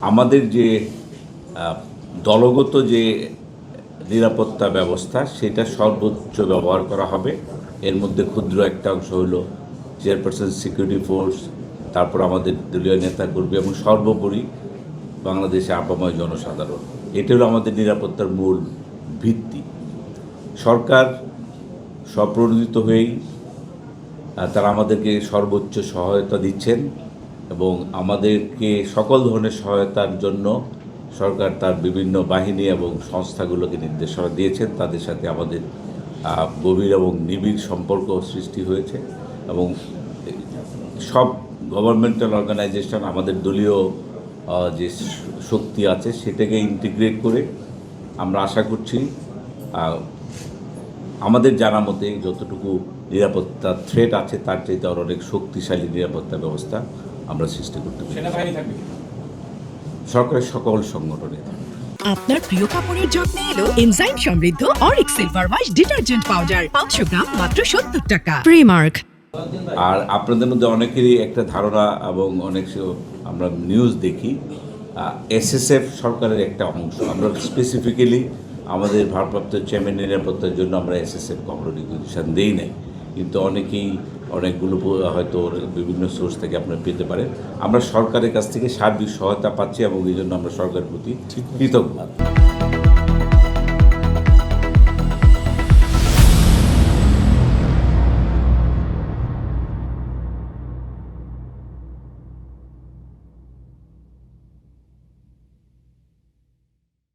আমাদের যে দলগত যে নিরাপত্তা ব্যবস্থা সেটা সর্বোচ্চ ব্যবহার করা হবে। এর মধ্যে ক্ষুদ্র একটা অংশ হলো চেয়ারপারসন সিকিউরিটি ফোর্স, তারপর আমাদের দলীয় নেতাকর্মী এবং সর্বোপরি বাংলাদেশে আপাময় জনসাধারণ। এটা হলো আমাদের নিরাপত্তার মূল ভিত্তি। সরকার স্বপ্রণোদিত হয়েই তারা আমাদেরকে সর্বোচ্চ সহায়তা দিচ্ছেন এবং আমাদেরকে সকল ধরনের সহায়তার জন্য সরকার তার বিভিন্ন বাহিনী এবং সংস্থাগুলোকে নির্দেশনা দিয়েছেন। তাদের সাথে আমাদের গভীর এবং নিবিড় সম্পর্ক সৃষ্টি হয়েছে এবং সব গভর্নমেন্টাল অর্গানাইজেশন আমাদের দলীয় যে শক্তি আছে সেটাকে ইন্টিগ্রেট করে আমরা আশা করছি আমাদের জানা মতে যতটুকু নিরাপত্তা থ্রেট আছে তার চাইতে আরও অনেক শক্তিশালী নিরাপত্তা ব্যবস্থা আমরা সৃষ্টি করতে পারি। সরকারের সকল সংগঠনে আপনার প্রিয় কাপড়ের যত্নে এলো এনজাইম সমৃদ্ধ Arik silver wash detergent powder 500 গ্রাম মাত্র 70 টাকা। প্রিমার্ক। আর আপনাদের মধ্যে অনেকেরই একটা ধারণা এবং অনেক আমরা নিউজ দেখি এসএসএফ সরকারের একটা অংশ। আমরা স্পেসিফিক্যালি আমাদের ভারপ্রাপ্ত চেয়ারম্যান নিরাপত্তার জন্য আমরা এসএসএফ কখনো রিকগনিশন দেই নাই, কিন্তু অনেকগুলো হয়তো বিভিন্ন সোর্স থেকে আপনারা পেতে পারেন। আমরা সরকারের কাছ থেকে সার্বিক সহায়তা পাচ্ছি এবং এই জন্য আমরা সরকারের প্রতি কৃতজ্ঞ।